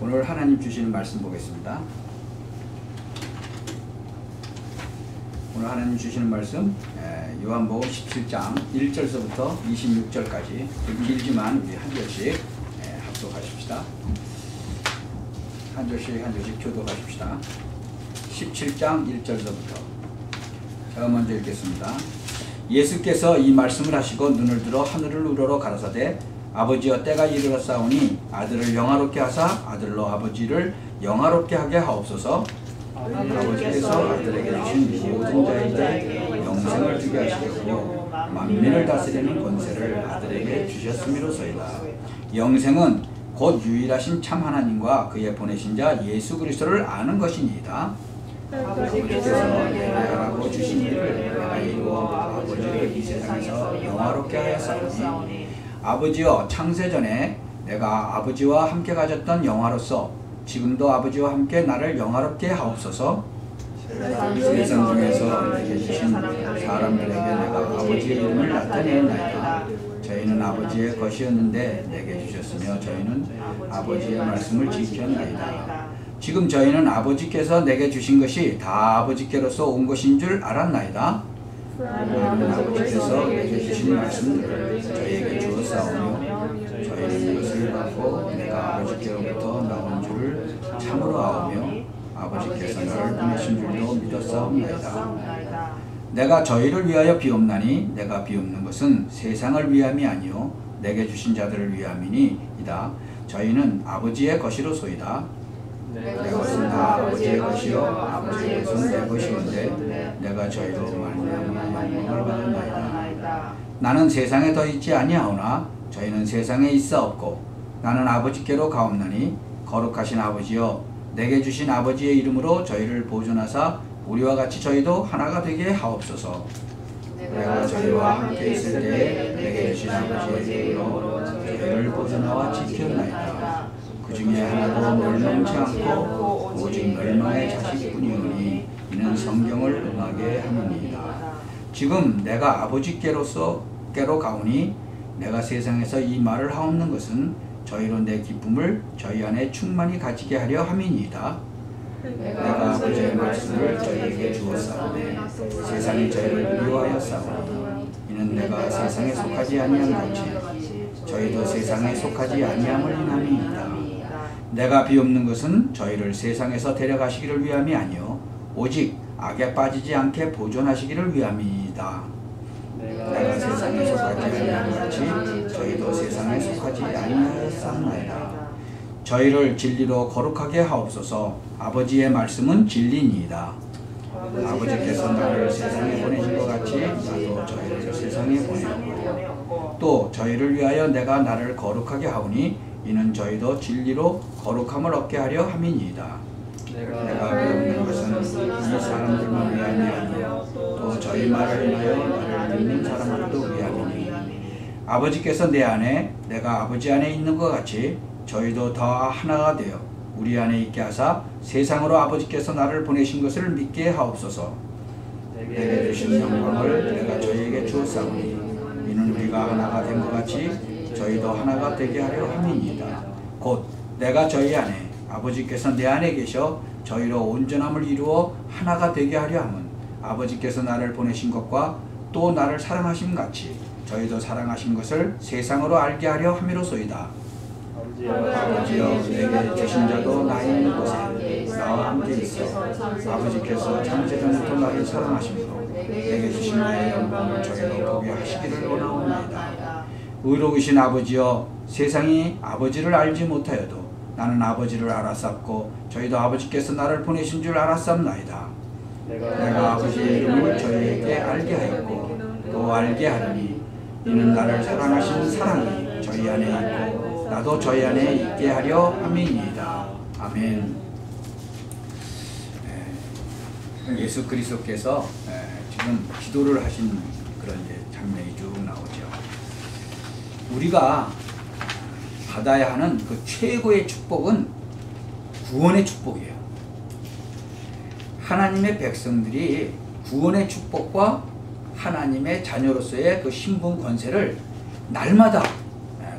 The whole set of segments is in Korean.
오늘 하나님 주시는 말씀 보겠습니다. 오늘 하나님 주시는 말씀 요한복음 17장 1절서부터 26절까지 길지만 우리 한 절씩 합독하십시다. 한 절씩 교독하십시다. 17장 1절서부터 제가 먼저 읽겠습니다. 예수께서 이 말씀을 하시고 눈을 들어 하늘을 우러러 가라사대 아버지여 때가 이르렀사오니 아들을 영화롭게 하사 아들로 아버지를 영화롭게 하게 하옵소서. 아버지께서 아들에게 주신 모든 자에게 영생을 주게 하시고 만민을 다스리는 권세를 아들에게 주셨음이로소이다. 영생은 곧 유일하신 참 하나님과 그의 보내신 자 예수 그리스도를 아는 것이니이다. 아버지께서 내게 하라고 주신 일을 내가 이루어 아버지를 이 세상에서 영화롭게 하였사오니 아버지여 창세전에 내가 아버지와 함께 가졌던 영화로서 지금도 아버지와 함께 나를 영화롭게 하옵소서. 세상 중에서 내게 주신 사람들에게 내가 아버지의 이름을 나타내었나이다. 저희는 아버지의 것이었는데 내게 주셨으며 저희는 아버지의 말씀을 지켰나이다. 지금 저희는 아버지께서 내게 주신 것이 다 아버지께로서 온 것인 줄 알았나이다. 저희는 아버지께서 내게 주신 말씀들을 저희에게 주었사오며 저희는 이것을 받고 내가 아버지께로부터 나온 줄을 참으로 아오며 아버지께서 나를 보내신 줄도 믿었사옵나이다. 내가 저희를 위하여 비옵나니 내가 비옵는 것은 세상을 위함이 아니요 내게 주신 자들을 위함이니이다. 저희는 아버지의 것이로소이다. 내 것은 다 아버지의 것이요 아버지의 것은 내 것이온데 내가 저희로 말미암아 영광을 받았나이다. 나는 세상에 더 있지 아니하오나 저희는 세상에 있사옵고 나는 아버지께로 가옵나니 거룩하신 아버지여 내게 주신 아버지의 이름으로 저희를 보존하사 우리와 같이 저희도 하나가 되게 하옵소서. 내가 저희와 함께 있을 때에 내게 주신 아버지의 이름으로 저희를 보존하와 지켰나이다. 그 중에 하나도 멸망치 않고 오직 멸망의 자식뿐이오니 이는 성경을 응하게 함이니이다. 지금 내가 아버지께로 가오니 내가 세상에서 이 말을 하옵는 것은 저희로 내 기쁨을 저희 안에 충만히 가지게 하려 함이니이다. 내가 아버지의 말씀을 저희에게 주었사오니 세상이 저희를 미워하였사오니 이는 내가 세상에 속하지 아니함 같이 저희도 세상에 속하지 아니함을 인함이니이다. 내가 비옵는 것은 저희를 세상에서 데려가시기를 위함이 아니요 오직 악에 빠지지 않게 보존하시기를 위함이다. 내가 세상에 속하지 아니함 같이 저희도 세상에 속하지 아니하였사옵나이다. 저희를 진리로 거룩하게 하옵소서. 아버지의 말씀은 진리니이다. 아버지께서 나를 세상에 보내신 것 같이 나도 저희를 세상에 보내었고 또 저희를 위하여 내가 나를 거룩하게 하오니 이는 저희도 진리로 거룩함을 얻게 하려 함이니이다. 내가 배우는 것은 이 사람들만 위함이 아니요 또 저희 말을 인하여 나를 믿는 사람들도 위함이니 아버지께서 내 안에 내가 아버지 안에 있는 것 같이 저희도 다 하나가 되어 우리 안에 있게 하사 세상으로 아버지께서 나를 보내신 것을 믿게 하옵소서. 내게 주신 영광을 내가 저희에게 주었사오니 이는 우리가 하나가 된 것 같이 저희도 하나가 되게 하려 함이니이다. 곧 내가 저희 안에 아버지께서 내 안에 계셔 저희로 온전함을 이루어 하나가 되게 하려 함은 아버지께서 나를 보내신 것과 또 나를 사랑하심 같이 저희도 사랑하신 것을 세상으로 알게 하려 함이로소이다. 아버지여 내게 주신 자도 나 있는 곳에 나와 함께 있어 아버지께서 창세전부터 나를 사랑하심으로 내게 주신 나의 영광을 저희로 보게 하시기를 원하옵나이다. 의로우신 아버지여 세상이 아버지를 알지 못하여도 나는 아버지를 알았사옵고 저희도 아버지께서 나를 보내신 줄 알았사옵나이다. 내가 아버지의 이름을 저희에게 알게 하였고 또 알게 하리니 이는 나를 사랑하신 사랑이 저희 안에 있고 나도 저희 안에 있게 하려 함이니이다. 아멘. 예수 그리스도께서 지금 기도를 하신 그런 장면이 쭉 나오죠. 우리가 받아야 하는 그 최고의 축복은 구원의 축복이에요. 하나님의 백성들이 구원의 축복과 하나님의 자녀로서의 그 신분 권세를 날마다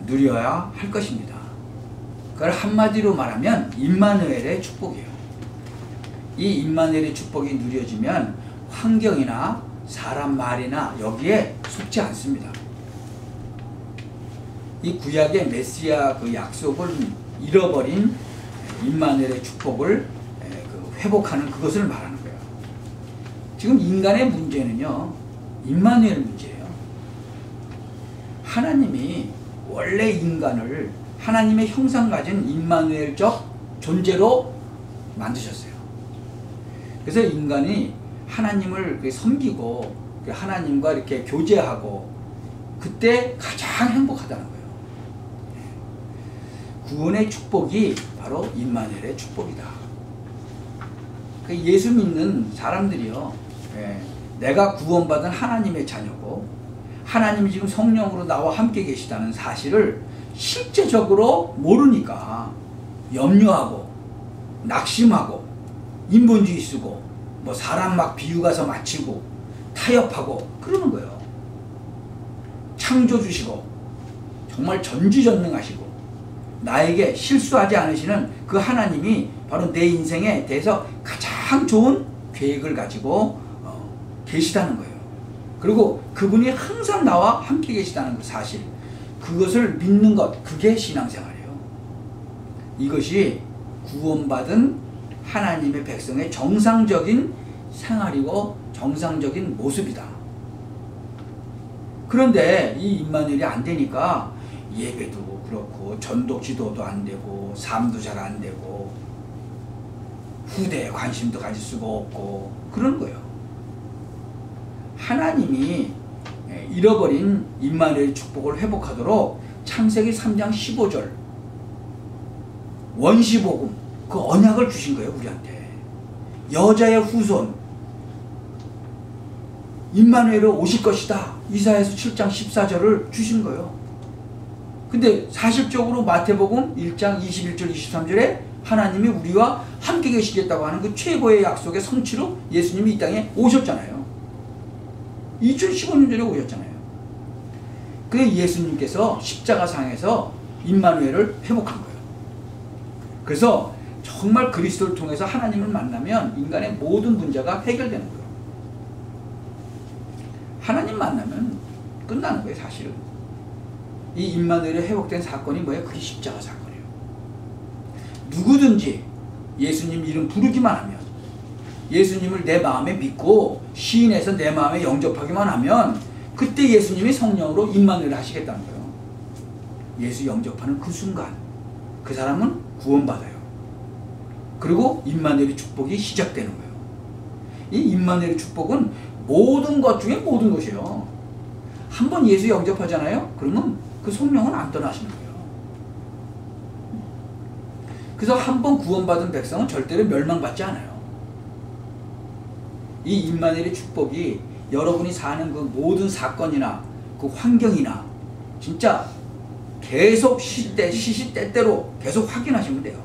누려야 할 것입니다. 그걸 한마디로 말하면 임마누엘의 축복이에요. 이 임마누엘의 축복이 누려지면 환경이나 사람 말이나 여기에 속지 않습니다. 이 구약의 메시아 그 약속을 잃어버린 임마누엘의 축복을 회복하는 그것을 말하는 거예요. 지금 인간의 문제는요, 임마누엘 문제예요. 하나님이 원래 인간을 하나님의 형상 가진 임마누엘적 존재로 만드셨어요. 그래서 인간이 하나님을 섬기고 하나님과 이렇게 교제하고 그때 가장 행복하다는 거예요. 구원의 축복이 바로 임마누엘의 축복이다. 예수 믿는 사람들이요, 내가 구원받은 하나님의 자녀고 하나님이 지금 성령으로 나와 함께 계시다는 사실을 실제적으로 모르니까 염려하고 낙심하고 인본주의 쓰고 뭐 사람 막 비유가서 맞히고 타협하고 그러는 거예요. 창조주시고 정말 전지전능하시고 나에게 실수하지 않으시는 그 하나님이 바로 내 인생에 대해서 가장 좋은 계획을 가지고 계시다는 거예요. 그리고 그분이 항상 나와 함께 계시다는 그 사실, 그것을 믿는 것, 그게 신앙생활이에요. 이것이 구원받은 하나님의 백성의 정상적인 생활이고 정상적인 모습이다. 그런데 이 임마누엘이 안 되니까 예배도 그렇고 전도 지도도 안 되고 삶도 잘 안 되고 후대에 관심도 가질 수가 없고 그런 거예요. 하나님이 잃어버린 임마누엘의 축복을 회복하도록 창세기 3장 15절 원시복음 그 언약을 주신 거예요. 우리한테 여자의 후손 임마누엘이 오실 것이다. 이사야서 7장 14절을 주신 거예요. 근데 사실적으로 마태복음 1장 21절 23절에 하나님이 우리와 함께 계시겠다고 하는 그 최고의 약속의 성취로 예수님이 이 땅에 오셨잖아요. 2015년 전에 오셨잖아요. 그 예수님께서 십자가상에서 임마누엘을 회복한 거예요. 그래서 정말 그리스도를 통해서 하나님을 만나면 인간의 모든 문제가 해결되는 거예요. 하나님 만나면 끝나는 거예요. 사실은 이 임마누엘이 회복된 사건이 뭐예요? 그게 십자가 사건이에요. 누구든지 예수님 이름 부르기만 하면, 예수님을 내 마음에 믿고 시인해서 내 마음에 영접하기만 하면 그때 예수님이 성령으로 임마누엘을 하시겠다는 거예요. 예수 영접하는 그 순간 그 사람은 구원받아요. 그리고 임마누엘의 축복이 시작되는 거예요. 이 임마누엘의 축복은 모든 것 중에 모든 것이에요. 한번 예수 영접하잖아요. 그러면 그 성령은 안 떠나시는 거예요. 그래서 한번 구원받은 백성은 절대로 멸망받지 않아요. 이 임마누엘의 축복이 여러분이 사는 그 모든 사건이나 그 환경이나 진짜 계속 시시때때로 계속 확인하시면 돼요.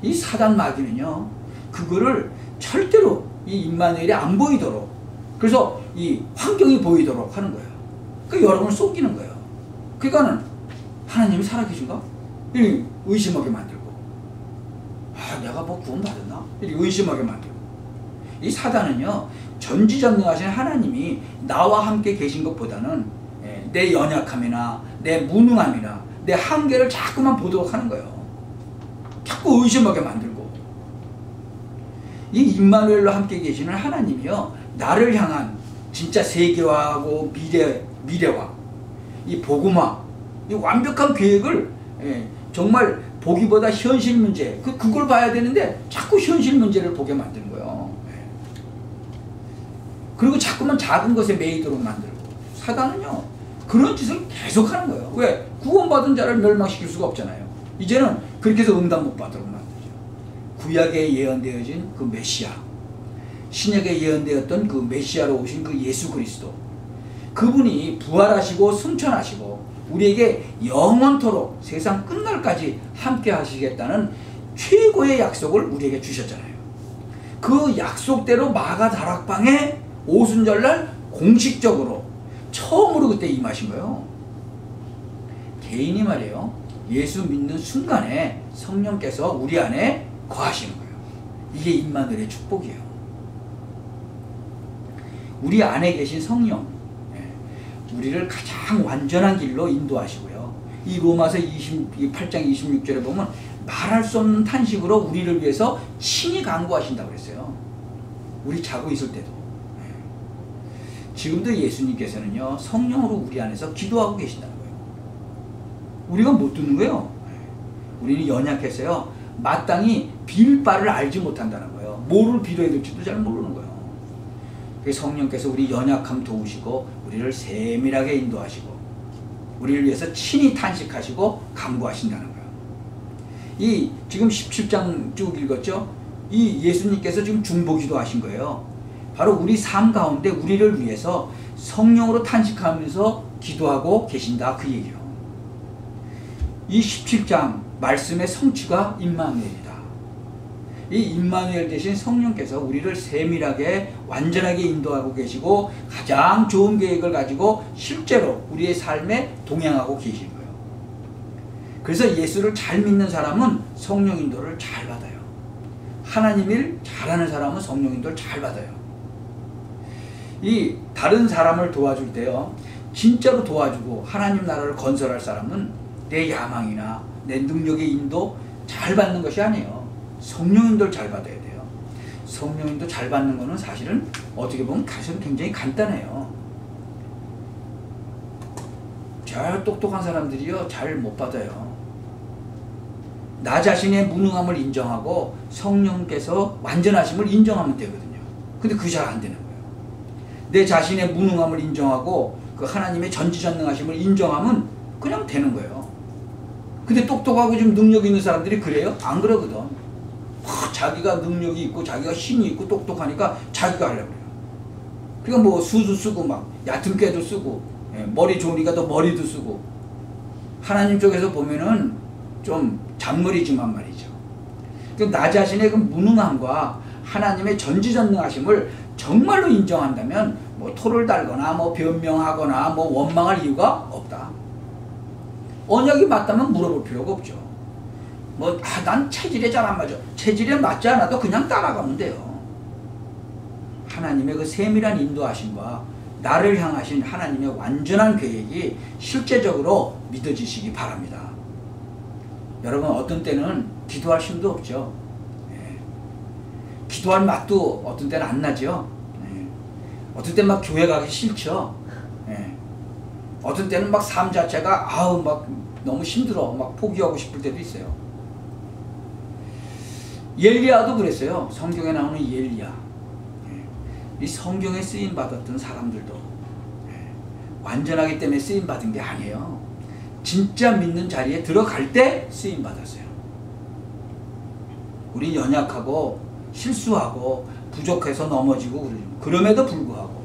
이 사단 마귀는요, 그거를 절대로 이 임마누엘이 안 보이도록, 그래서 이 환경이 보이도록 하는 거예요. 그 여러분을 속이는 거예요. 그러니까는 하나님이 살아계신가? 이렇게 의심하게 만들고, 아, 내가 뭐 구원받았나? 이렇게 의심하게 만들고. 이 사단은요, 전지전능하신 하나님이 나와 함께 계신 것보다는 내 연약함이나 내 무능함이나 내 한계를 자꾸만 보도록 하는 거예요. 자꾸 의심하게 만들고. 이 임마누엘로 함께 계시는 하나님이요, 나를 향한 진짜 세계화하고 미래화, 이 복음화, 이 완벽한 계획을 정말 보기보다 현실 문제, 그걸 봐야 되는데 자꾸 현실 문제를 보게 만드는 거예요. 그리고 자꾸만 작은 것에 매이도록 만들고. 사단은요, 그런 짓을 계속 하는 거예요. 왜? 구원받은 자를 멸망시킬 수가 없잖아요. 이제는 그렇게 해서 응답 못 받도록 만들죠. 구약에 예언되어진 그 메시아, 신약에 예언되었던 그 메시아로 오신 그 예수 그리스도, 그분이 부활하시고 승천하시고 우리에게 영원토록 세상 끝날까지 함께 하시겠다는 최고의 약속을 우리에게 주셨잖아요. 그 약속대로 마가 다락방에 오순절날 공식적으로 처음으로 그때 임하신 거예요. 개인이 말이에요, 예수 믿는 순간에 성령께서 우리 안에 거하시는 거예요. 이게 임마누엘의 축복이에요. 우리 안에 계신 성령, 우리를 가장 완전한 길로 인도하시고요. 이 로마서 8장 26절에 보면 말할 수 없는 탄식으로 우리를 위해서 친히 간구하신다고 그랬어요. 우리 자고 있을 때도. 지금도 예수님께서는요, 성령으로 우리 안에서 기도하고 계신다는 거예요. 우리가 못 듣는 거예요. 우리는 연약해서요, 마땅히 빌 바를 알지 못한다는 거예요. 뭐를 빌어야 될지도 잘 모르는 거예요. 성령께서 우리 연약함 도우시고 우리를 세밀하게 인도하시고 우리를 위해서 친히 탄식하시고 간구하신다는 거예요. 이 지금 17장 쭉 읽었죠? 이 예수님께서 지금 중보기도 하신 거예요. 바로 우리 삶 가운데 우리를 위해서 성령으로 탄식하면서 기도하고 계신다, 그 얘기예요. 이 17장 말씀의 성취가 임마누엘이다. 이 임마누엘 대신 성령께서 우리를 세밀하게 완전하게 인도하고 계시고 가장 좋은 계획을 가지고 실제로 우리의 삶에 동행하고 계신 거예요. 그래서 예수를 잘 믿는 사람은 성령 인도를 잘 받아요. 하나님 일 잘하는 사람은 성령 인도를 잘 받아요. 이 다른 사람을 도와줄 때요, 진짜로 도와주고 하나님 나라를 건설할 사람은 내 야망이나 내 능력의 인도 잘 받는 것이 아니에요. 성령 인도를 잘 받아야 돼요. 성령 인도 잘 받는 거는 사실은 어떻게 보면 사실은 굉장히 간단해요. 잘 똑똑한 사람들이요, 잘 못 받아요. 나 자신의 무능함을 인정하고 성령께서 완전하심을 인정하면 되거든요. 근데 그게 잘 안 되는 거예요. 내 자신의 무능함을 인정하고 그 하나님의 전지전능하심을 인정하면 그냥 되는 거예요. 근데 똑똑하고 좀 능력 있는 사람들이 그래요? 안 그러거든. 자기가 능력이 있고 자기가 힘이 있고 똑똑하니까 자기가 하려고 그래요. 그러니까 뭐 수도 쓰고 막 얕은 꾀도 쓰고, 머리 좋으니까 또 머리도 쓰고. 하나님 쪽에서 보면은 좀 잔머리지만 말이죠. 그러니까 나 자신의 그 무능함과 하나님의 전지전능하심을 정말로 인정한다면 뭐 토를 달거나 뭐 변명하거나 뭐 원망할 이유가 없다. 언약이 맞다면 물어볼 필요가 없죠. 난 체질에 잘 안 맞아. 체질에 맞지 않아도 그냥 따라가면 돼요. 하나님의 그 세밀한 인도하심과 나를 향하신 하나님의 완전한 계획이 실제적으로 믿어지시기 바랍니다. 여러분, 어떤 때는 기도할 힘도 없죠. 기도할 맛도 어떤 때는 안 나죠. 어떤 때는 막 교회 가기 싫죠. 어떤 때는 막 삶 자체가 막 너무 힘들어. 막 포기하고 싶을 때도 있어요. 엘리야도 그랬어요. 성경에 나오는 엘리야. 이 성경에 쓰임 받았던 사람들도 완전하기 때문에 쓰임 받은 게 아니에요. 진짜 믿는 자리에 들어갈 때 쓰임 받았어요. 우리 연약하고 실수하고 부족해서 넘어지고 그러죠. 그럼에도 불구하고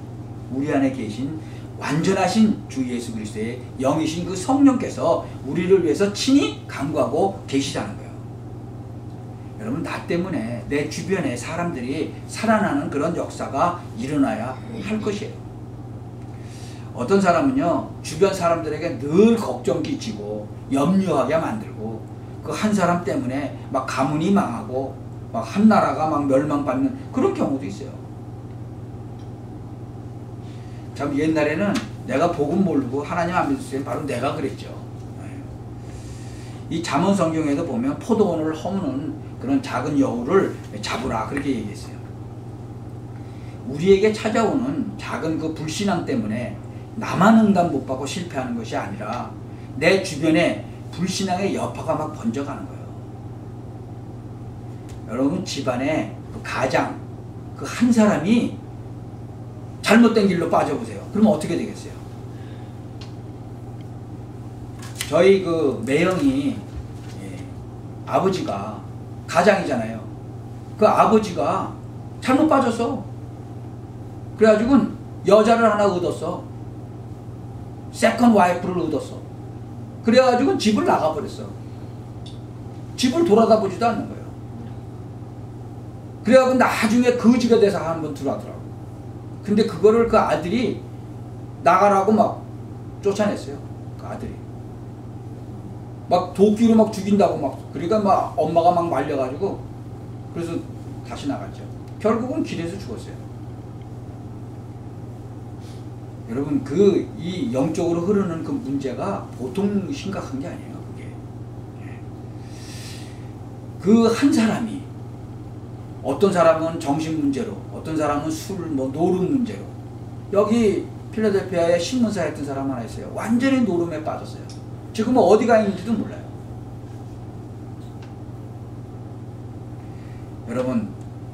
우리 안에 계신 완전하신 주 예수 그리스도의 영이신 그 성령께서 우리를 위해서 친히 간구하고 계시다는 거예요. 여러분, 나 때문에 내 주변에 사람들이 살아나는 그런 역사가 일어나야 할 것이에요. 어떤 사람은요, 주변 사람들에게 늘 걱정 끼치고 염려하게 만들고 그 한 사람 때문에 막 가문이 망하고 막 한 나라가 막 멸망받는 그런 경우도 있어요. 참 옛날에는 내가 복음 모르고 하나님 안 믿을 때 바로 내가 그랬죠. 이 잠언 성경에도 보면 포도원을 허무는 그런 작은 여우를 잡으라 그렇게 얘기했어요. 우리에게 찾아오는 작은 그 불신앙 때문에 나만 응답 못 받고 실패하는 것이 아니라 내 주변에 불신앙의 여파가 막 번져가는 거예요. 여러분, 집안에 그 가장 그 한 사람이 잘못된 길로 빠져보세요. 그러면 어떻게 되겠어요? 저희 그 매형이 아버지가 가장이잖아요. 그 아버지가 잘못 빠졌어. 그래가지고 여자를 하나 얻었어. 세컨 와이프를 얻었어. 그래가지고 집을 나가버렸어. 집을 돌아다 보지도 않는 거예요. 그래가지고 나중에 거지가 돼서 한번 들어가더라고. 근데 그거를 그 아들이 나가라고 막 쫓아냈어요. 그 아들이. 막 도끼로 막 죽인다고 막 그러니까 막 엄마가 막 말려가지고 그래서 다시 나갔죠. 결국은 길에서 죽었어요. 여러분 이 영적으로 흐르는 그 문제가 보통 심각한 게 아니에요. 그게 그 한 사람이 어떤 사람은 정신 문제로 어떤 사람은 술 뭐 노름 문제로 여기 필라델피아에 신문사 했던 사람 하나 있어요. 완전히 노름에 빠졌어요. 지금은 어디가 있는지도 몰라요. 여러분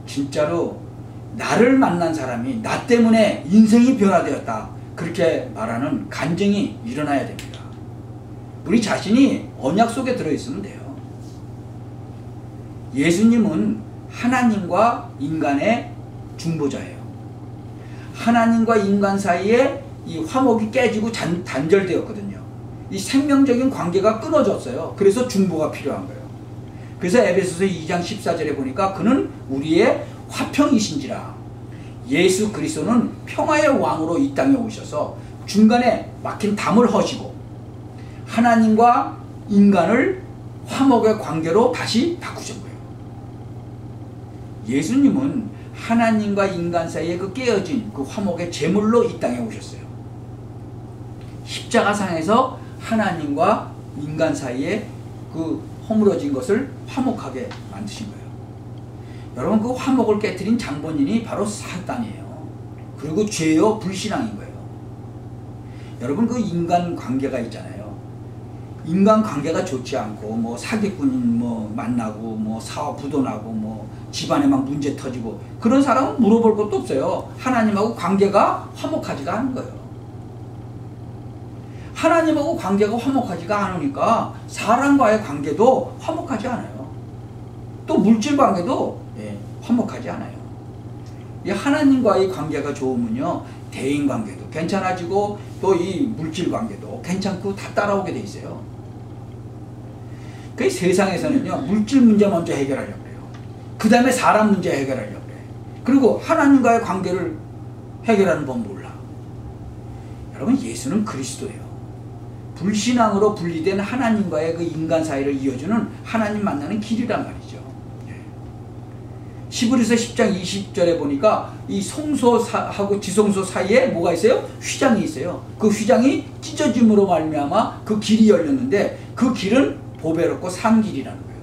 진짜로 나를 만난 사람이 나 때문에 인생이 변화되었다 그렇게 말하는 간증이 일어나야 됩니다. 우리 자신이 언약 속에 들어있으면 돼요. 예수님은 하나님과 인간의 중보자예요. 하나님과 인간 사이에 이 화목이 깨지고 단절되었거든요. 이 생명적인 관계가 끊어졌어요. 그래서 중보가 필요한 거예요. 그래서 에베소서 2장 14절에 보니까 그는 우리의 화평이신지라. 예수 그리스도는 평화의 왕으로 이 땅에 오셔서 중간에 막힌 담을 허시고 하나님과 인간을 화목의 관계로 다시 바꾸신 거예요. 예수님은 하나님과 인간 사이에 그 깨어진 그 화목의 제물로 이 땅에 오셨어요. 십자가상에서 하나님과 인간 사이에 그 허물어진 것을 화목하게 만드신 거예요. 여러분 그 화목을 깨뜨린 장본인이 바로 사단이에요. 그리고 죄요 불신앙인 거예요. 여러분 그 인간 관계가 있잖아요. 인간 관계가 좋지 않고 뭐 사기꾼 뭐 만나고 뭐 사업 부도나고 뭐 집안에 막 문제 터지고 그런 사람은 물어볼 것도 없어요. 하나님하고 관계가 화목하지가 않은 거예요. 하나님하고 관계가 화목하지가 않으니까 사람과의 관계도 화목하지 않아요. 또 물질 관계도 화목하지 않아요. 이 하나님과의 관계가 좋으면요 대인 관계도 괜찮아지고 또 이 물질 관계도 괜찮고 다 따라오게 돼 있어요. 그 세상에서는요 물질 문제 먼저 해결하려고 해요. 그 다음에 사람 문제 해결하려고 해. 그리고 하나님과의 관계를 해결하는 법 몰라. 여러분 예수는 그리스도예요. 불신앙으로 분리된 하나님과의 그 인간 사이를 이어주는 하나님 만나는 길이란 말이죠. 히브리서 10장 20절에 보니까 이 성소하고 지성소 사이에 뭐가 있어요? 휘장이 있어요. 그 휘장이 찢어짐으로 말미암아 그 길이 열렸는데 그 길은 보배롭고 산 길이라는 거예요.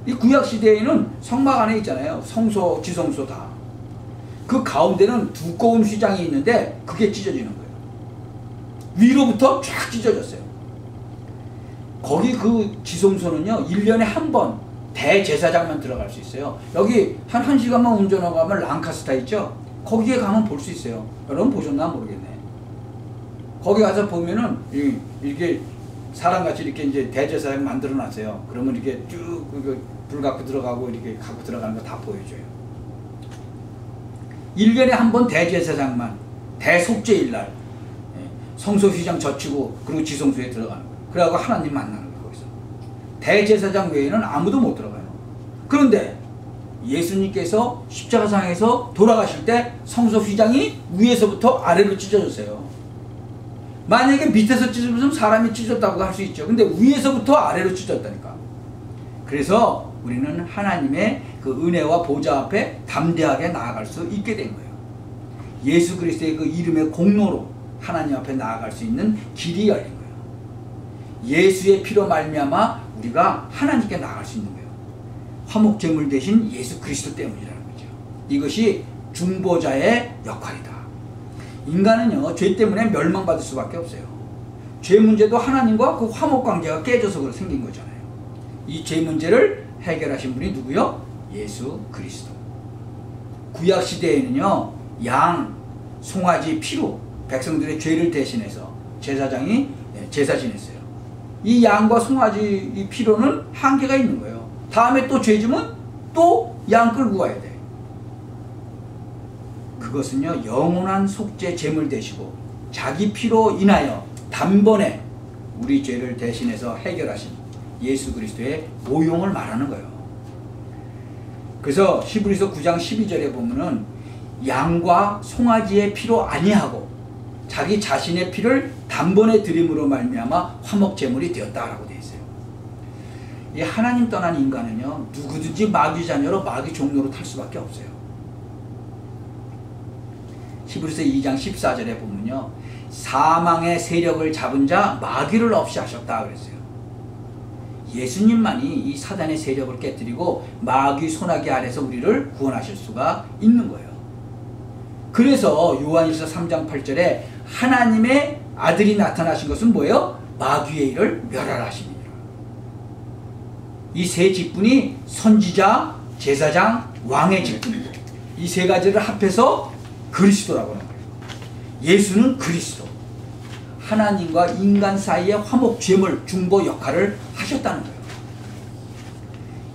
이 구약 시대에는 성막 안에 있잖아요. 성소, 지성소 다. 그 가운데는 두꺼운 휘장이 있는데 그게 찢어지는 거예요. 위로부터 쫙 찢어졌어요. 거기 그 지성소는요 1년에 한 번 대제사장만 들어갈 수 있어요. 여기 한 1시간만 운전하고 가면 랑카스타 있죠? 거기에 가면 볼 수 있어요. 여러분 보셨나 모르겠네. 거기 가서 보면은 이렇게 사람같이 이렇게 이제 대제사장 만들어 놨어요. 그러면 이렇게 쭉 불 갖고 들어가고 이렇게 갖고 들어가는 거 다 보여줘요. 1년에 한 번 대제사장만 대속죄일날 성소 휘장 젖히고 그리고 지성소에 들어가는 거예요. 그래갖고 하나님 만나는 거예요. 거기서 대제사장 외에는 아무도 못 들어가요. 그런데 예수님께서 십자가상에서 돌아가실 때 성소 휘장이 위에서부터 아래로 찢어졌어요. 만약에 밑에서 찢어졌으면 사람이 찢었다고 할 수 있죠. 근데 위에서부터 아래로 찢었다니까. 그래서 우리는 하나님의 그 은혜와 보좌 앞에 담대하게 나아갈 수 있게 된 거예요. 예수 그리스도의 그 이름의 공로로 하나님 앞에 나아갈 수 있는 길이 열린 거예요. 예수의 피로 말미암아 우리가 하나님께 나아갈 수 있는 거예요. 화목제물 대신 예수 그리스도 때문이라는 거죠. 이것이 중보자의 역할이다. 인간은요 죄 때문에 멸망받을 수밖에 없어요. 죄 문제도 하나님과 그 화목관계가 깨져서 생긴 거잖아요. 이 죄 문제를 해결하신 분이 누구요? 예수 그리스도. 구약시대에는요 양, 송아지 피로 백성들의 죄를 대신해서 제사장이 제사 지냈어요. 이 양과 송아지 이 피로는 한계가 있는 거예요. 다음에 또 죄 지면 또 양 끌고 가야 돼. 그것은요 영원한 속죄 제물 되시고 자기 피로 인하여 단번에 우리 죄를 대신해서 해결하신 예수 그리스도의 모용을 말하는 거예요. 그래서 히브리서 9장 12절에 보면은 양과 송아지의 피로 아니하고 자기 자신의 피를 단번에 드림으로 말미암아 화목 제물이 되었다라고 되어 있어요. 이 하나님 떠난 인간은요, 누구든지 마귀 자녀로 마귀 종로로 탈 수밖에 없어요. 히브리서 2장 14절에 보면요, 사망의 세력을 잡은 자 마귀를 없이 하셨다 그랬어요. 예수님만이 이 사단의 세력을 깨뜨리고 마귀 손아귀 아래서 우리를 구원하실 수가 있는 거예요. 그래서 요한일서 3장 8절에 하나님의 아들이 나타나신 것은 뭐예요? 마귀의 일을 멸하라심이니라. 이 세 직분이 선지자, 제사장, 왕의 직분이고, 이 세 가지를 합해서 그리스도라고 하는 거예요. 예수는 그리스도, 하나님과 인간 사이의 화목 제물 중보 역할을 하셨다는 거예요.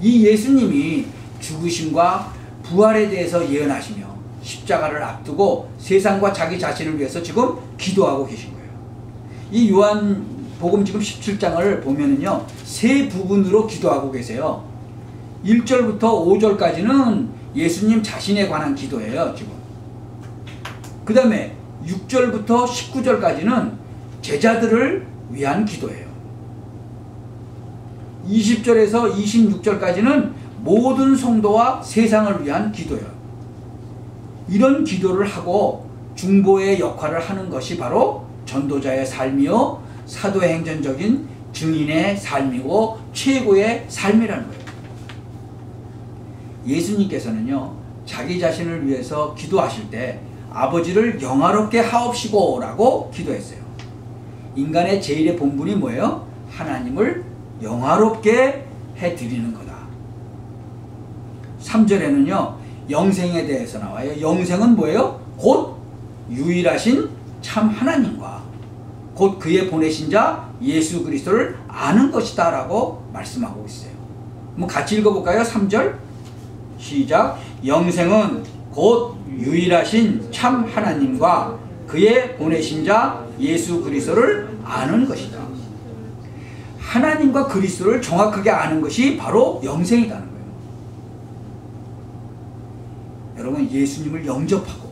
이 예수님이 죽으심과 부활에 대해서 예언하시며 십자가를 앞두고 세상과 자기 자신을 위해서 지금 기도하고 계신 거예요. 이 요한복음 지금 17장을 보면은요, 세 부분으로 기도하고 계세요. 1절부터 5절까지는 예수님 자신에 관한 기도예요, 지금. 그 다음에 6절부터 19절까지는 제자들을 위한 기도예요. 20절에서 26절까지는 모든 성도와 세상을 위한 기도예요. 이런 기도를 하고 중보의 역할을 하는 것이 바로 전도자의 삶이요, 사도행전적인 증인의 삶이고 최고의 삶이라는 거예요. 예수님께서는요, 자기 자신을 위해서 기도하실 때 아버지를 영화롭게 하옵시고 라고 기도했어요. 인간의 제일의 본분이 뭐예요? 하나님을 영화롭게 해드리는 거다. 3절에는요, 영생에 대해서 나와요. 영생은 뭐예요? 곧 유일하신 참 하나님과 곧 그의 보내신 자 예수 그리스도를 아는 것이다 라고 말씀하고 있어요. 한번 같이 읽어볼까요? 3절 시작. 영생은 곧 유일하신 참 하나님과 그의 보내신 자 예수 그리스도를 아는 것이다. 하나님과 그리스도를 정확하게 아는 것이 바로 영생이라는 거예요. 여러분, 예수님을 영접하고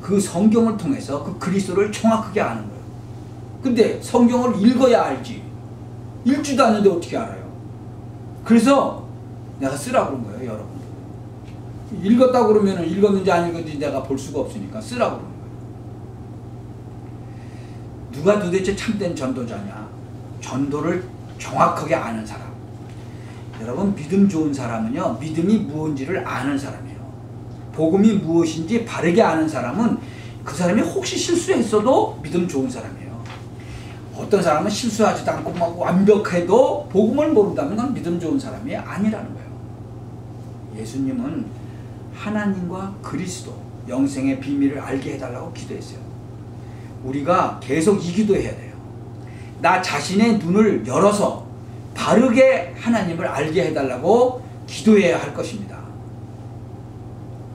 그 성경을 통해서 그 그리스도를 정확하게 아는 거예요. 근데 성경을 읽어야 알지, 읽지도 않는데 어떻게 알아요? 그래서 내가 쓰라고 그런 거예요. 여러분, 읽었다고 그러면 읽었는지 안 읽었는지 내가 볼 수가 없으니까 쓰라고 그런 거예요. 누가 도대체 참된 전도자냐? 전도를 정확하게 아는 사람. 여러분, 믿음 좋은 사람은요, 믿음이 무엇인지를 아는 사람이에요. 복음이 무엇인지 바르게 아는 사람은 그 사람이 혹시 실수했어도 믿음 좋은 사람이에요. 어떤 사람은 실수하지도 않고 막 완벽해도 복음을 모른다면 그건 믿음 좋은 사람이 아니라는 거예요. 예수님은 하나님과 그리스도, 영생의 비밀을 알게 해달라고 기도했어요. 우리가 계속 이 기도해야 돼요. 나 자신의 눈을 열어서 바르게 하나님을 알게 해달라고 기도해야 할 것입니다.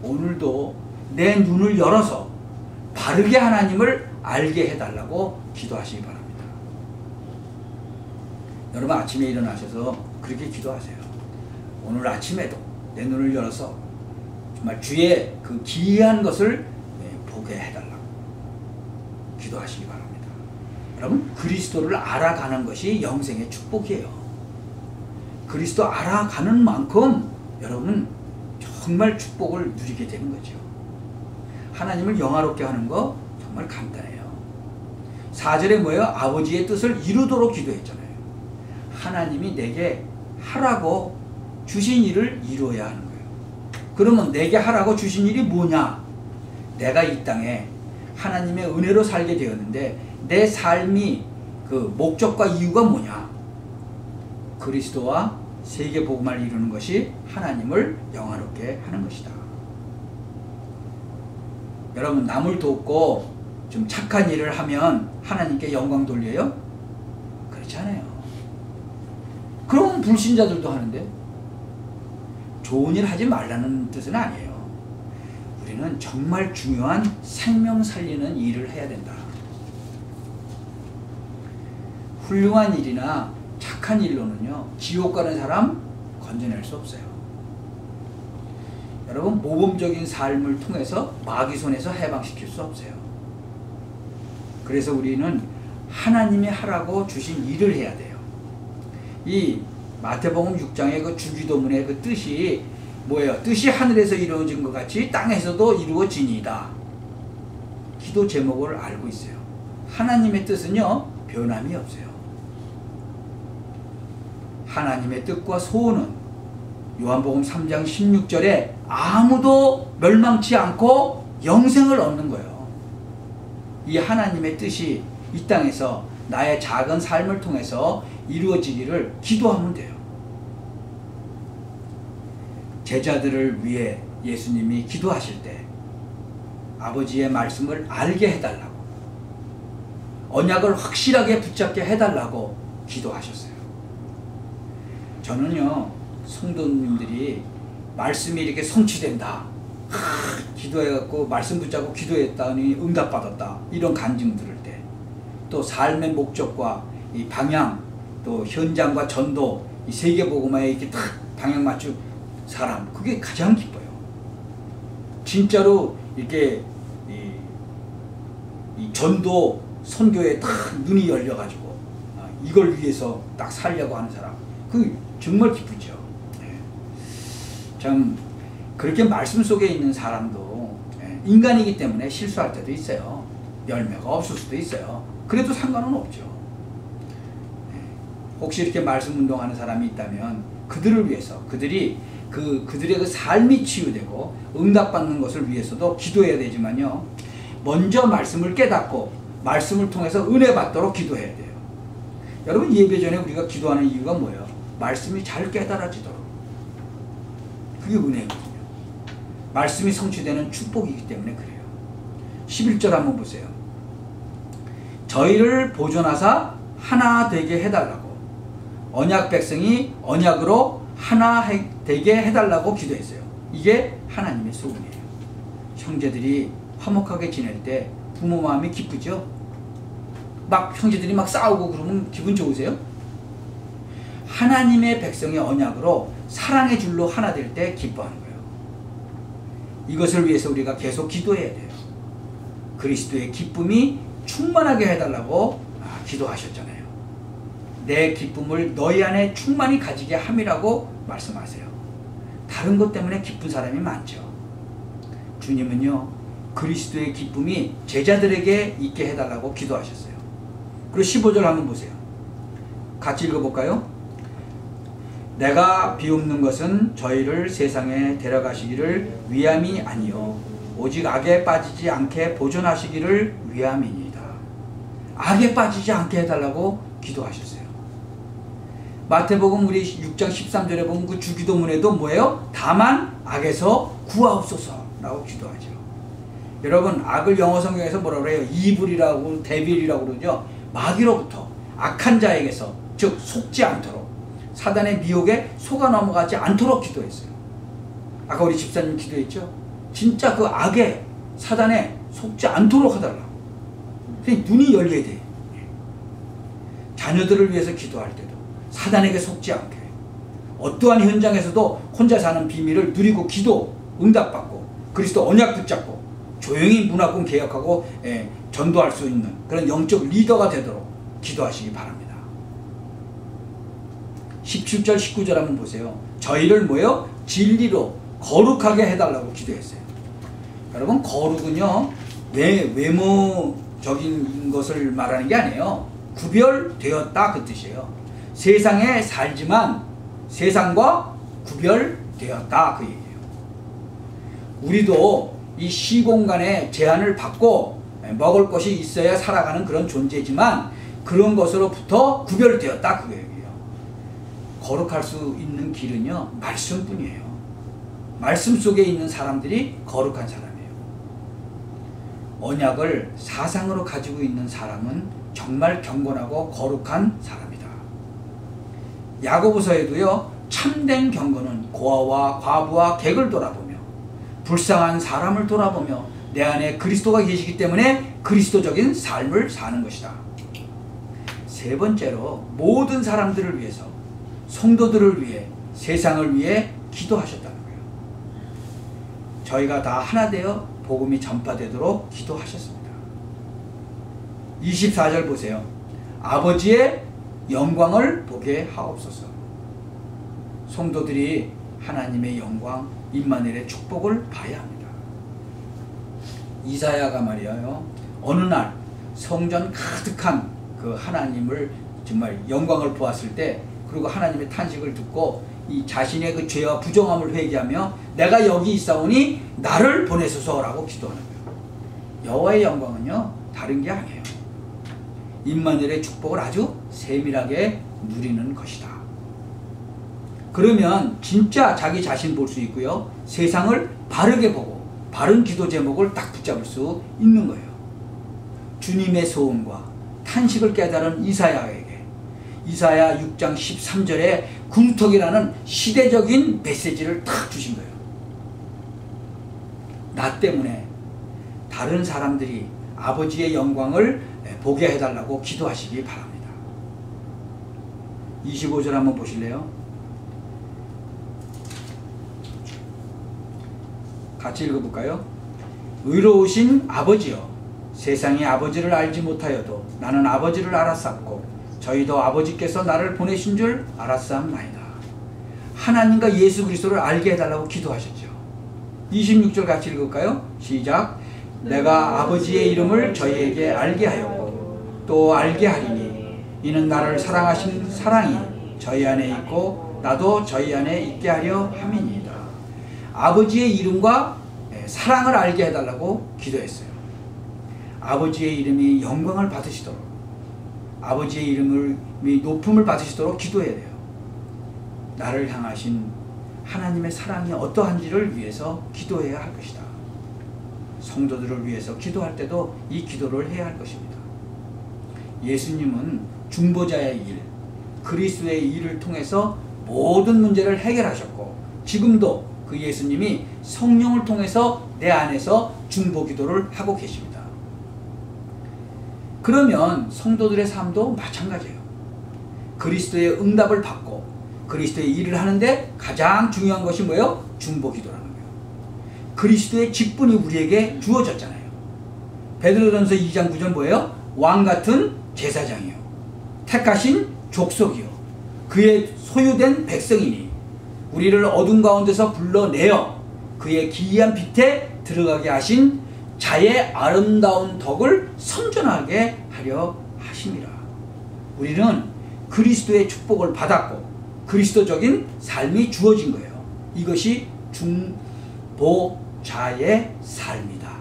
오늘도 내 눈을 열어서 바르게 하나님을 알게 해달라고 기도하시기 바랍니다. 여러분, 아침에 일어나셔서 그렇게 기도하세요. 오늘 아침에도 내 눈을 열어서 정말 주의 그 기이한 것을 보게 해달라고 기도하시기 바랍니다. 여러분, 그리스도를 알아가는 것이 영생의 축복이에요. 그리스도 알아가는 만큼 여러분은 정말 축복을 누리게 되는 거죠. 하나님을 영화롭게 하는 거 정말 간단해요. 4절에 뭐예요? 아버지의 뜻을 이루도록 기도했잖아요. 하나님이 내게 하라고 주신 일을 이루어야 하는 거예요. 그러면 내게 하라고 주신 일이 뭐냐? 내가 이 땅에 하나님의 은혜로 살게 되었는데 내 삶이 그 목적과 이유가 뭐냐? 그리스도와 세계 복음을 이루는 것이 하나님을 영화롭게 하는 것이다. 여러분, 남을 돕고 좀 착한 일을 하면 하나님께 영광 돌려요? 그렇지 않아요. 그럼 불신자들도 하는데, 좋은 일 하지 말라는 뜻은 아니에요. 우리는 정말 중요한 생명 살리는 일을 해야 된다. 훌륭한 일이나 착한 일로는요, 지옥 가는 사람 건져낼 수 없어요. 여러분, 모범적인 삶을 통해서 마귀 손에서 해방시킬 수 없어요. 그래서 우리는 하나님이 하라고 주신 일을 해야 돼요. 이 마태복음 6장의 그 주기도문의 그 뜻이 뭐예요? 뜻이 하늘에서 이루어진 것 같이 땅에서도 이루어지니이다. 기도 제목을 알고 있어요. 하나님의 뜻은요, 변함이 없어요. 하나님의 뜻과 소원은 요한복음 3장 16절에 아무도 멸망치 않고 영생을 얻는 거예요. 이 하나님의 뜻이 이 땅에서 나의 작은 삶을 통해서 이루어지기를 기도하면 돼요. 제자들을 위해 예수님이 기도하실 때 아버지의 말씀을 알게 해달라고, 언약을 확실하게 붙잡게 해달라고 기도하셨어요. 저는요, 성도님들이 말씀이 이렇게 성취된다, 기도해갖고 말씀 붙잡고 기도했다니 응답받았다, 이런 간증 들을 때, 또 삶의 목적과 이 방향, 또 현장과 전도, 이 세계복음화에 이렇게 딱 방향 맞춘 사람, 그게 가장 기뻐요. 진짜로 이렇게 이 전도 선교에 딱 눈이 열려가지고 이걸 위해서 딱 살려고 하는 사람, 그 정말 기쁘죠. 네. 참 그렇게 말씀 속에 있는 사람도 인간이기 때문에 실수할 때도 있어요. 열매가 없을 수도 있어요. 그래도 상관은 없죠. 혹시 이렇게 말씀 운동하는 사람이 있다면 그들을 위해서, 그들의 그 삶이 치유되고 응답받는 것을 위해서도 기도해야 되지만요, 먼저 말씀을 깨닫고 말씀을 통해서 은혜 받도록 기도해야 돼요. 여러분, 예배 전에 우리가 기도하는 이유가 뭐예요? 말씀이 잘 깨달아지도록. 그게 은혜거든요. 말씀이 성취되는 축복이기 때문에 그래요. 11절 한번 보세요. 저희를 보존하사 하나 되게 해달라고, 언약 백성이 언약으로 하나 되게 해달라고 기도했어요. 이게 하나님의 소원이에요. 형제들이 화목하게 지낼 때 부모 마음이 기쁘죠? 막 형제들이 막 싸우고 그러면 기분 좋으세요? 하나님의 백성의 언약으로 사랑의 줄로 하나 될 때 기뻐하는 거예요. 이것을 위해서 우리가 계속 기도해야 돼요. 그리스도의 기쁨이 충만하게 해달라고 기도하셨잖아요. 내 기쁨을 너희 안에 충만히 가지게 함이라고 말씀하세요. 다른 것 때문에 기쁜 사람이 많죠. 주님은요, 그리스도의 기쁨이 제자들에게 있게 해달라고 기도하셨어요. 그리고 15절 한번 보세요. 같이 읽어볼까요? 내가 비옵는 것은 저희를 세상에 데려가시기를 위함이 아니요 오직 악에 빠지지 않게 보존하시기를 위함이니이다. 악에 빠지지 않게 해달라고 기도하셨어요. 마태복음 우리 6장 13절에 보면 그 주기도문에도 뭐예요? 다만 악에서 구하옵소서라고 기도하죠. 여러분, 악을 영어 성경에서 뭐라고 그래요? 이불이라고, 데빌이라고 그러죠. 마귀로부터, 악한 자에게서, 즉 속지 않도록, 사단의 미혹에 속아 넘어가지 않도록 기도했어요. 아까 우리 집사님 기도했죠? 진짜 그 악에, 사단에 속지 않도록 하달라고. 눈이 열려야 돼. 자녀들을 위해서 기도할 때도 사단에게 속지 않게, 어떠한 현장에서도 혼자 사는 비밀을 누리고 기도, 응답받고 그리스도 언약 붙잡고 조용히 문화권 개혁하고 전도할 수 있는 그런 영적 리더가 되도록 기도하시기 바랍니다. 17절 19절 한번 보세요. 저희를 뭐요? 진리로 거룩하게 해달라고 기도했어요. 여러분, 거룩은요 외모적인 것을 말하는 게 아니에요. 구별되었다, 그 뜻이에요. 세상에 살지만 세상과 구별되었다, 그 얘기예요. 우리도 이 시공간에 제한을 받고 먹을 것이 있어야 살아가는 그런 존재지만 그런 것으로부터 구별되었다, 그 얘기예요. 거룩할 수 있는 길은요, 말씀뿐이에요. 말씀 속에 있는 사람들이 거룩한 사람이에요. 언약을 사상으로 가지고 있는 사람은 정말 경건하고 거룩한 사람이다. 야고보서에도요, 참된 경건은 고아와 과부와 객을 돌아보며 불쌍한 사람을 돌아보며 내 안에 그리스도가 계시기 때문에 그리스도적인 삶을 사는 것이다. 세 번째로, 모든 사람들을 위해서, 성도들을 위해, 세상을 위해 기도하셨다는 거예요. 저희가 다 하나 되어 복음이 전파되도록 기도하셨습니다. 24절 보세요. 아버지의 영광을 보게 하옵소서. 성도들이 하나님의 영광, 임마누엘의 축복을 봐야 합니다. 이사야가 말이에요. 어느 날 성전 가득한 그 하나님을 정말 영광을 보았을 때, 그리고 하나님의 탄식을 듣고 이 자신의 그 죄와 부정함을 회개하며 내가 여기 있사오니 나를 보내소서라고 기도하는 거예요. 여호와의 영광은요 다른 게 아니에요. 임마누엘의 축복을 아주 세밀하게 누리는 것이다. 그러면 진짜 자기 자신 볼 수 있고요, 세상을 바르게 보고 바른 기도 제목을 딱 붙잡을 수 있는 거예요. 주님의 소원과 탄식을 깨달은 이사야에게 이사야 6장 13절에 군턱이라는 시대적인 메시지를 탁 주신 거예요. 나 때문에 다른 사람들이 아버지의 영광을 보게 해달라고 기도하시기 바랍니다. 25절 한번 보실래요? 같이 읽어볼까요? 의로우신 아버지여, 세상이 아버지를 알지 못하여도 나는 아버지를 알았사옵고 저희도 아버지께서 나를 보내신 줄 알았사옵나이다. 하나님과 예수 그리스도를 알게 해달라고 기도하셨죠. 26절 같이 읽을까요? 시작. 내가 아버지의 이름을 저희에게 알게 하였고 또 알게 하리니 이는 나를 사랑하신 사랑이 저희 안에 있고 나도 저희 안에 있게 하려 함이니이다. 아버지의 이름과 사랑을 알게 해달라고 기도했어요. 아버지의 이름이 영광을 받으시도록, 아버지의 이름이 높음을 받으시도록 기도해야 돼요. 나를 향하신 하나님의 사랑이 어떠한지를 위해서 기도해야 할 것이다. 성도들을 위해서 기도할 때도 이 기도를 해야 할 것입니다. 예수님은 중보자의 일, 그리스도의 일을 통해서 모든 문제를 해결하셨고 지금도 그 예수님이 성령을 통해서 내 안에서 중보기도를 하고 계십니다. 그러면 성도들의 삶도 마찬가지예요. 그리스도의 응답을 받고 그리스도의 일을 하는데 가장 중요한 것이 뭐예요? 중보기도라는 거예요. 그리스도의 직분이 우리에게 주어졌잖아요. 베드로전서 2장 9절 뭐예요? 왕같은 제사장이요, 택하신 족속이요, 그의 소유된 백성이니 우리를 어둠 가운데서 불러내어 그의 기이한 빛에 들어가게 하신 자의 아름다운 덕을 선전하게 하려 하심이라. 우리는 그리스도의 축복을 받았고 그리스도적인 삶이 주어진 거예요. 이것이 중보자의 삶이다.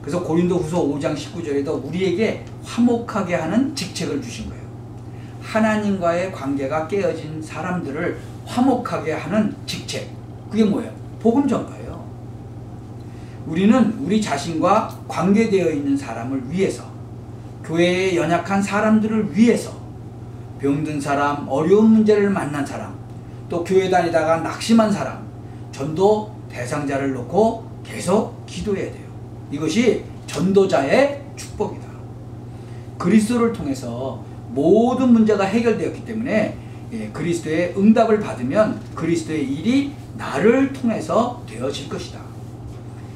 그래서 고린도후서 5장 19절에도 우리에게 화목하게 하는 직책을 주신 거예요. 하나님과의 관계가 깨어진 사람들을 화목하게 하는 직책, 그게 뭐예요? 복음 전가예요. 우리는 우리 자신과 관계되어 있는 사람을 위해서, 교회에 연약한 사람들을 위해서, 병든 사람, 어려운 문제를 만난 사람, 또 교회 다니다가 낙심한 사람, 전도 대상자를 놓고 계속 기도해야 돼요. 이것이 전도자의 축복이다. 그리스도를 통해서 모든 문제가 해결되었기 때문에 그리스도의 응답을 받으면 그리스도의 일이 나를 통해서 되어질 것이다.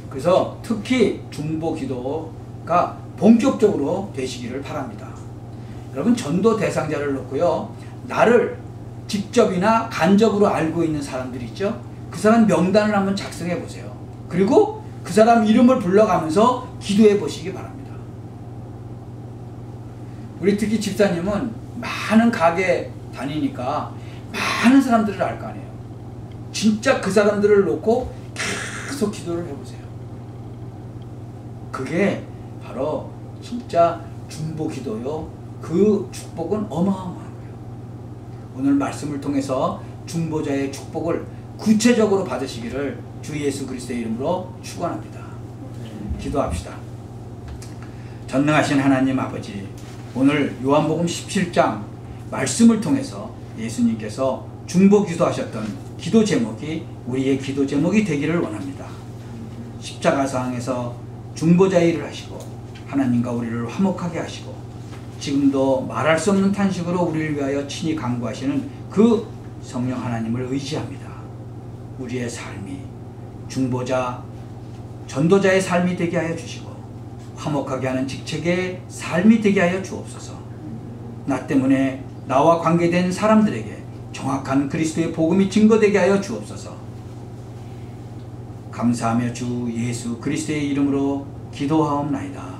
그래서 특히 중보기도가 본격적으로 되시기를 바랍니다. 여러분, 전도 대상자를 놓고요, 나를 직접이나 간접으로 알고 있는 사람들이 있죠. 그 사람 명단을 한번 작성해 보세요. 그리고 그 사람 이름을 불러가면서 기도해 보시기 바랍니다. 우리 특히 집사님은 많은 가게 다니니까 많은 사람들을 알 거 아니에요. 진짜 그 사람들을 놓고 계속 기도를 해보세요. 그게 바로 진짜 중보기도요. 그 축복은 어마어마한 거예요. 오늘 말씀을 통해서 중보자의 축복을 구체적으로 받으시기를 주 예수 그리스도의 이름으로 축원합니다. 기도합시다. 전능하신 하나님 아버지, 오늘 요한복음 17장 말씀을 통해서 예수님께서 중보기도하셨던 기도 제목이 우리의 기도 제목이 되기를 원합니다. 십자가상에서 중보자의 일을 하시고 하나님과 우리를 화목하게 하시고 지금도 말할 수 없는 탄식으로 우리를 위하여 친히 간구하시는 그 성령 하나님을 의지합니다. 우리의 삶이 중보자, 전도자의 삶이 되게 하여 주시고 화목하게 하는 직책의 삶이 되게 하여 주옵소서. 나 때문에 나와 관계된 사람들에게 정확한 그리스도의 복음이 증거되게 하여 주옵소서. 감사하며 주 예수 그리스도의 이름으로 기도하옵나이다.